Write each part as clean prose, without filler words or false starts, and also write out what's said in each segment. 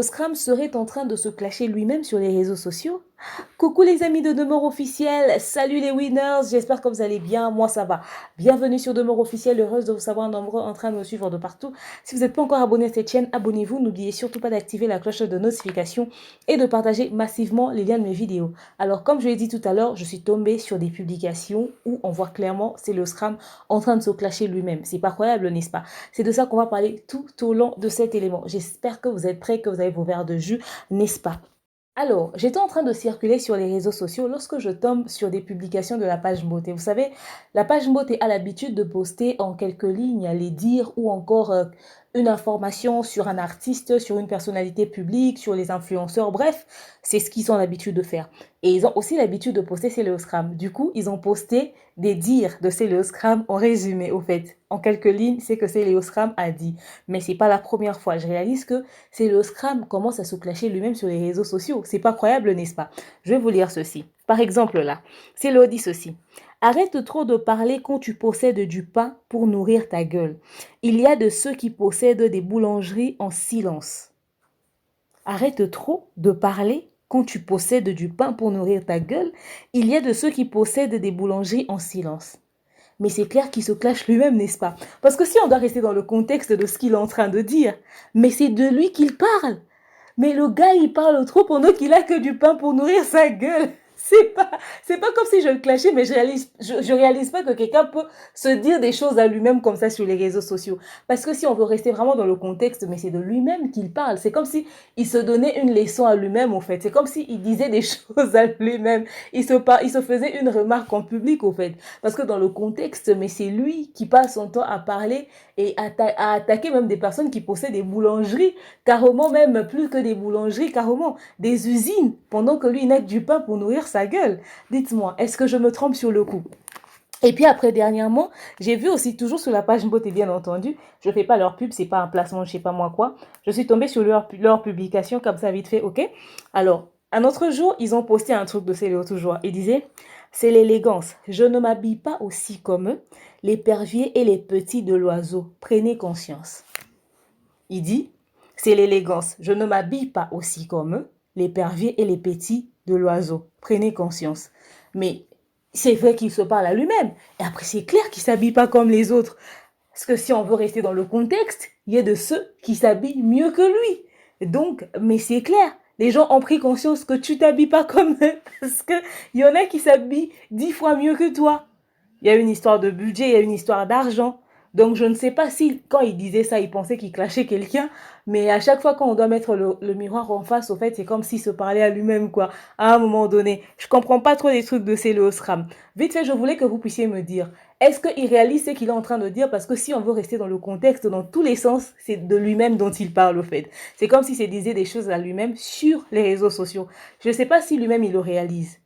Scrum serait en train de se clasher lui-même sur les réseaux sociaux? Coucou les amis de Demeure Officielle, salut les winners, j'espère que vous allez bien, moi ça va. Bienvenue sur Demeure Officielle, heureuse de vous savoir nombreux en train de me suivre de partout. Si vous n'êtes pas encore abonné à cette chaîne, abonnez-vous, n'oubliez surtout pas d'activer la cloche de notification et de partager massivement les liens de mes vidéos. Alors comme je l'ai dit tout à l'heure, je suis tombée sur des publications où on voit clairement c'est le Scrum en train de se clasher lui-même. C'est pas croyable, n'est-ce pas? C'est de ça qu'on va parler tout au long de cet élément. J'espère que vous êtes prêts, que vous avez vos verres de jus, n'est-ce pas? Alors, j'étais en train de circuler sur les réseaux sociaux lorsque je tombe sur des publications de la page Mbote. Vous savez, la page Mbote a l'habitude de poster en quelques lignes les dires ou encore une information sur un artiste, sur une personnalité publique, sur les influenceurs. Bref, c'est ce qu'ils ont l'habitude de faire. Et ils ont aussi l'habitude de poster Céléo Scrum. Du coup, ils ont posté des dires de Céléo Scrum en résumé, au fait. En quelques lignes, c'est que Céléo Scrum a dit. Mais c'est pas la première fois. Je réalise que Céléo Scrum commence à se clasher lui-même sur les réseaux sociaux. C'est pas croyable, n'est-ce pas? Je vais vous lire ceci. Par exemple, là, Céléo dit ceci. Arrête trop de parler quand tu possèdes du pain pour nourrir ta gueule. Il y a de ceux qui possèdent des boulangeries en silence. Arrête trop de parler quand tu possèdes du pain pour nourrir ta gueule. Il y a de ceux qui possèdent des boulangeries en silence. Mais c'est clair qu'il se clash lui-même, n'est-ce pas? Parce que si on doit rester dans le contexte de ce qu'il est en train de dire, mais c'est de lui qu'il parle. Mais le gars, il parle trop pendant qu'il a que du pain pour nourrir sa gueule. C'est pas comme si je le clashais, mais je réalise pas que quelqu'un peut se dire des choses à lui-même comme ça sur les réseaux sociaux. Parce que si on veut rester vraiment dans le contexte, mais c'est de lui-même qu'il parle. C'est comme si il se donnait une leçon à lui-même, en fait. C'est comme s'il disait des choses à lui-même. Il se faisait une remarque en public, en fait. Parce que dans le contexte, mais c'est lui qui passe son temps à parler et à attaquer même des personnes qui possèdent des boulangeries, carrément même plus que des boulangeries, carrément des usines, pendant que lui, il n'a que du pain pour nourrir sa gueule. Dites-moi, est-ce que je me trompe sur le coup? Et puis après, dernièrement, j'ai vu aussi, toujours sur la page Mbote, bien entendu, je ne fais pas leur pub, c'est pas un placement, je sais pas moi quoi, je suis tombée sur leur publication comme ça, vite fait, ok? Alors, un autre jour, ils ont posté un truc de Céléo toujours. Ils disaient, c'est l'élégance, je ne m'habille pas aussi comme eux, l'épervier et les petits de l'oiseau, prenez conscience. Il dit, c'est l'élégance, je ne m'habille pas aussi comme eux, l'épervier et les petits de l'oiseau, prenez conscience. Mais c'est vrai qu'il se parle à lui-même. Et après, c'est clair qu'il ne s'habille pas comme les autres. Parce que si on veut rester dans le contexte, il y a de ceux qui s'habillent mieux que lui. Donc, mais c'est clair. Les gens ont pris conscience que tu t'habilles pas comme eux. Parce qu'il y en a qui s'habillent 10 fois mieux que toi. Il y a une histoire de budget, il y a une histoire d'argent. Donc, je ne sais pas si, quand il disait ça, il pensait qu'il clashait quelqu'un. Mais à chaque fois qu'on doit mettre le miroir en face, au fait, c'est comme s'il se parlait à lui-même, quoi. À un moment donné. Je comprends pas trop les trucs de Céléo Scrum. Vite fait, je voulais que vous puissiez me dire, est-ce qu'il réalise ce qu'il est en train de dire? Parce que si on veut rester dans le contexte, dans tous les sens, c'est de lui-même dont il parle, au fait. C'est comme s'il se disait des choses à lui-même sur les réseaux sociaux. Je ne sais pas si lui-même, il le réalise.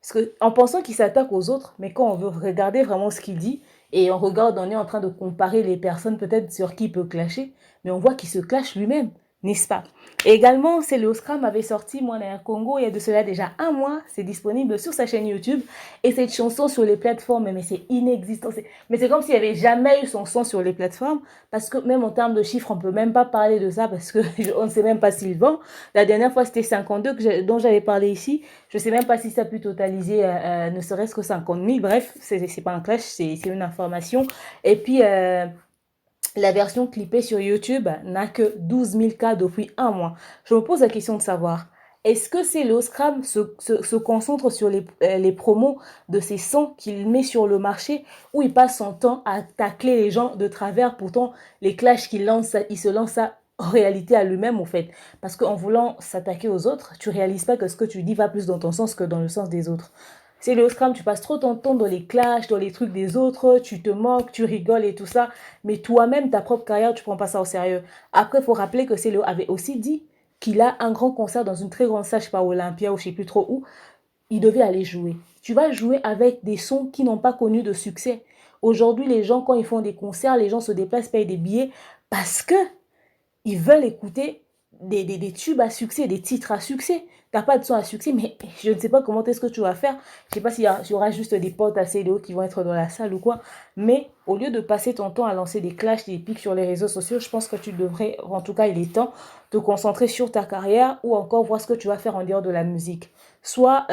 Parce que, en pensant qu'il s'attaque aux autres, mais quand on veut regarder vraiment ce qu'il dit, et on regarde, on est en train de comparer les personnes peut-être sur qui il peut clasher, mais on voit qu'il se clash lui-même, n'est-ce pas? Et également, c'est le Scrum avait sorti Mwana Congo il y a de cela déjà un mois, c'est disponible sur sa chaîne YouTube, et cette chanson sur les plateformes, mais c'est inexistant, mais c'est comme s'il n'y avait jamais eu son son sur les plateformes, parce que même en termes de chiffres, on ne peut même pas parler de ça, parce qu'on ne sait même pas s'il vend. La dernière fois, c'était 52 dont j'avais parlé ici, je ne sais même pas si ça peut totaliser ne serait-ce que 50 000. Bref, ce n'est pas un clash, c'est une information. Et puis, la version clippée sur YouTube n'a que 12 000 cas depuis un mois. Je me pose la question de savoir, est-ce que Céléo Scrum se concentre sur les promos de ces sons qu'il met sur le marché ou il passe son temps à tacler les gens de travers? Pourtant, les clashs qu'il lance, il se lance en réalité à lui-même, en fait. Parce qu'en voulant s'attaquer aux autres, tu réalises pas que ce que tu dis va plus dans ton sens que dans le sens des autres. C'est le Scrum, tu passes trop ton temps dans les clashs, dans les trucs des autres, tu te moques, tu rigoles et tout ça, mais toi-même, ta propre carrière, tu prends pas ça au sérieux. Après, il faut rappeler que Céléo avait aussi dit qu'il a un grand concert dans une très grande salle, je sais pas, Olympia ou je sais plus trop où, il devait aller jouer. Tu vas jouer avec des sons qui n'ont pas connu de succès. Aujourd'hui, les gens, quand ils font des concerts, les gens se déplacent, payent des billets parce que ils veulent écouter des tubes à succès, des titres à succès. T'as pas de son à succès, mais je ne sais pas comment est-ce que tu vas faire. Je sais pas s'il y aura juste des potes assez hauts qui vont être dans la salle ou quoi. Mais au lieu de passer ton temps à lancer des clashs, des pics sur les réseaux sociaux, je pense que tu devrais, en tout cas il est temps, te concentrer sur ta carrière ou encore voir ce que tu vas faire en dehors de la musique. Soit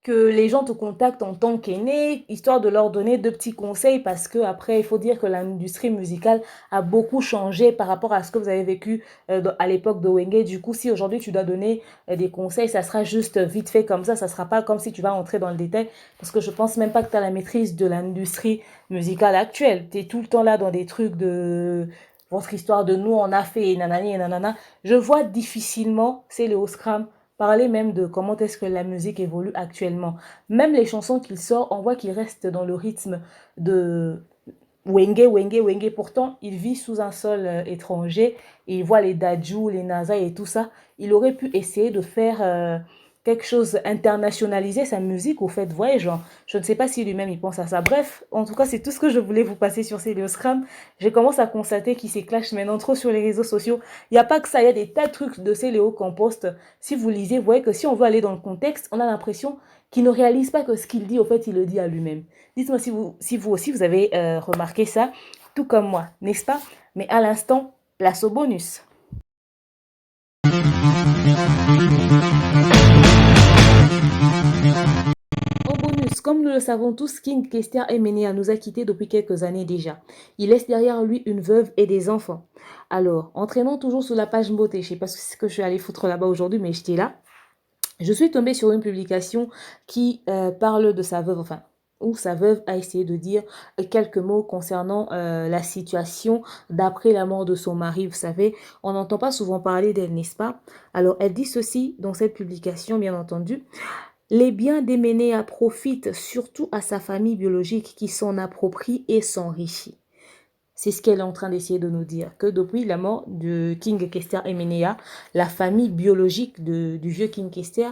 que les gens te contactent en tant qu'aîné, histoire de leur donner deux petits conseils parce que après il faut dire que l'industrie musicale a beaucoup changé par rapport à ce que vous avez vécu à l'époque de Wenge. Du coup, si aujourd'hui tu dois donner des conseils, ça sera juste vite fait comme ça sera pas comme si tu vas entrer dans le détail parce que je pense même pas que tu as la maîtrise de l'industrie musicale actuelle. Tu es tout le temps là dans des trucs de votre histoire de nous on a fait nanani et nanana. Je vois difficilement, c'est le Scrum parler même de comment est-ce que la musique évolue actuellement. Même les chansons qu'il sort, on voit qu'il reste dans le rythme de Wenge, Wenge, Wenge. Pourtant, il vit sous un sol étranger et il voit les Dadju, les NASA et tout ça. Il aurait pu essayer de faire quelque chose, internationaliser sa musique au fait, voyez, genre, je ne sais pas si lui-même il pense à ça. Bref, en tout cas, c'est tout ce que je voulais vous passer sur Célio Scrum. Je commence à constater qu'il s'éclate maintenant trop sur les réseaux sociaux. Il n'y a pas que ça, il y a des tas de trucs de Céléo qu'on poste. Si vous lisez, vous voyez que si on veut aller dans le contexte, on a l'impression qu'il ne réalise pas que ce qu'il dit, au fait, il le dit à lui-même. Dites-moi si vous aussi, vous avez remarqué ça, tout comme moi, n'est-ce pas? Mais à l'instant, place au bonus. En bonus, comme nous le savons tous, King Kester Emenea nous a quittés depuis quelques années déjà. Il laisse derrière lui une veuve et des enfants. Alors, entraînons toujours sur la page Mboté, je sais pas ce que je suis allée foutre là-bas aujourd'hui, mais j'étais là. Je suis tombée sur une publication qui parle de sa veuve, enfin, où sa veuve a essayé de dire quelques mots concernant la situation d'après la mort de son mari. Vous savez, on n'entend pas souvent parler d'elle, n'est-ce pas? Alors, elle dit ceci dans cette publication, bien entendu. Les biens d'Eménéa profitent surtout à sa famille biologique qui s'en approprie et s'enrichit. C'est ce qu'elle est en train d'essayer de nous dire, que depuis la mort de King Kester Emenea, la famille biologique du vieux King Kester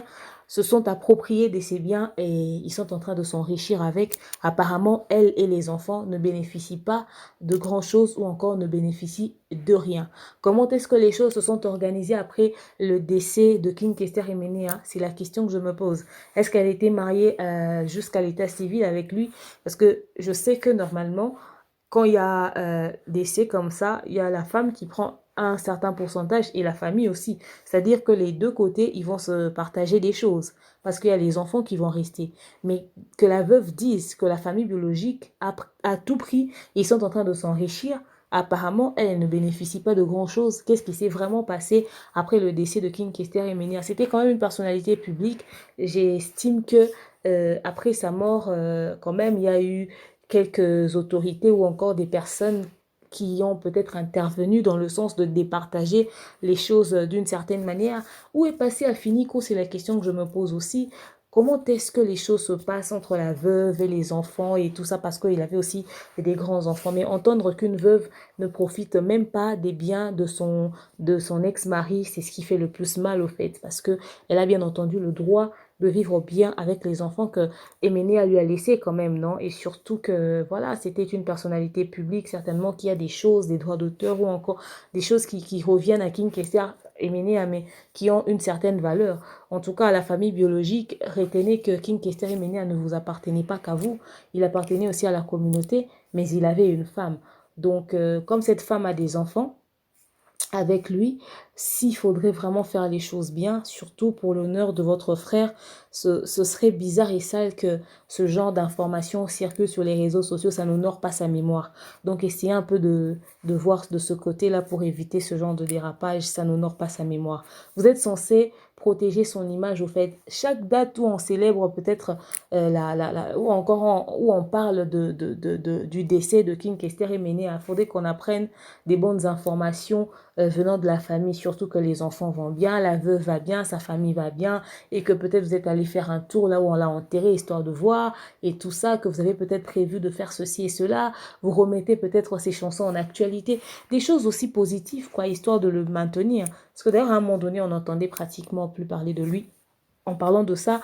se sont appropriés de ses biens et ils sont en train de s'enrichir avec. Apparemment, elle et les enfants ne bénéficient pas de grand-chose ou encore ne bénéficient de rien. Comment est-ce que les choses se sont organisées après le décès de King Kester Emenea? C'est la question que je me pose. Est-ce qu'elle était mariée jusqu'à l'état civil avec lui? Parce que je sais que normalement, quand il y a décès comme ça, il y a la femme qui prend un certain pourcentage et la famille aussi. C'est-à-dire que les deux côtés, ils vont se partager des choses parce qu'il y a les enfants qui vont rester. Mais que la veuve dise que la famille biologique, à tout prix, ils sont en train de s'enrichir, apparemment, elle ne bénéficie pas de grand-chose. Qu'est-ce qui s'est vraiment passé après le décès de King Kester Emenea? C'était quand même une personnalité publique. J'estime que après sa mort, quand même, il y a eu quelques autorités ou encore des personnes qui ont peut-être intervenu dans le sens de départager les choses d'une certaine manière. Où est passé Afinico? C'est la question que je me pose aussi. Comment est-ce que les choses se passent entre la veuve et les enfants et tout ça parce qu'il avait aussi des grands-enfants. Mais entendre qu'une veuve ne profite même pas des biens de son ex-mari, c'est ce qui fait le plus mal au fait parce que elle a bien entendu le droit de vivre bien avec les enfants que Eméné lui a laissé quand même, non? Et surtout que, voilà, c'était une personnalité publique, certainement qu'il y a des choses, des droits d'auteur ou encore des choses qui reviennent à King Kester Eméné, mais qui ont une certaine valeur. En tout cas, à la famille biologique, retenez que King Kester Eméné ne vous appartenait pas qu'à vous, il appartenait aussi à la communauté, mais il avait une femme. Donc, comme cette femme a des enfants, avec lui, s'il faudrait vraiment faire les choses bien, surtout pour l'honneur de votre frère, ce serait bizarre et sale que ce genre d'informations circulent sur les réseaux sociaux, ça n'honore pas sa mémoire. Donc essayez un peu de voir de ce côté-là pour éviter ce genre de dérapage, ça n'honore pas sa mémoire. Vous êtes censé protéger son image au fait. Chaque date où on célèbre peut-être ou encore où on parle du décès de King Kester Emenea, il faudrait qu'on apprenne des bonnes informations venant de la famille, surtout que les enfants vont bien, la veuve va bien, sa famille va bien, et que peut-être vous êtes allé faire un tour là où on l'a enterré, histoire de voir, et tout ça, que vous avez peut-être prévu de faire ceci et cela, vous remettez peut-être ces chansons en actualité, des choses aussi positives, quoi, histoire de le maintenir. Parce que d'ailleurs, à un moment donné, on n'entendait pratiquement plus parler de lui. En parlant de ça,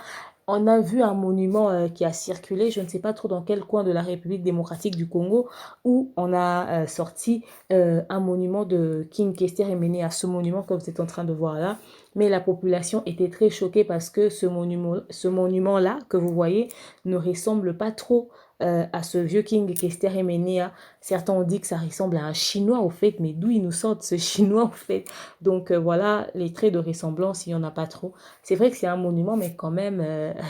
On a vu un monument qui a circulé, je ne sais pas trop dans quel coin de la République démocratique du Congo, où on a sorti un monument de King Kester Emene à ce monument, comme vous êtes en train de voir là. Mais la population était très choquée parce que ce monument-là, que vous voyez, ne ressemble pas trop à ce vieux King Kester Emenea. Certains ont dit que ça ressemble à un Chinois au fait, mais d'où ils nous sortent ce Chinois au fait? Donc voilà, les traits de ressemblance, il n'y en a pas trop. C'est vrai que c'est un monument, mais quand même,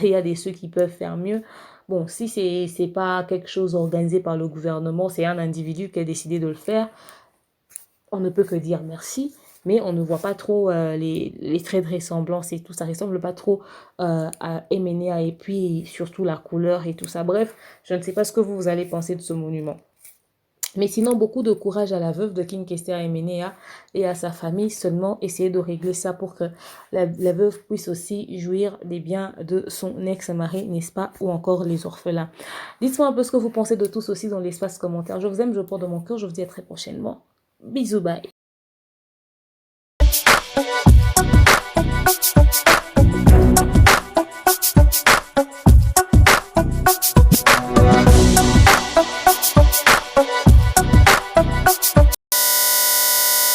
il y a des ceux qui peuvent faire mieux. Bon, si c'est pas quelque chose organisé par le gouvernement, c'est un individu qui a décidé de le faire, on ne peut que dire merci, mais on ne voit pas trop les traits de ressemblance et tout, ça ressemble pas trop à Emenea et puis surtout la couleur et tout ça. Bref, je ne sais pas ce que vous allez penser de ce monument. Mais sinon, beaucoup de courage à la veuve de King Kester Emenea et à sa famille. Seulement, essayer de régler ça pour que la veuve puisse aussi jouir des biens de son ex-mari, n'est-ce pas? Ou encore les orphelins. Dites-moi un peu ce que vous pensez de tout ceci dans l'espace commentaire. Je vous aime, je vous porte de mon cœur. Je vous dis à très prochainement. Bisous, bye.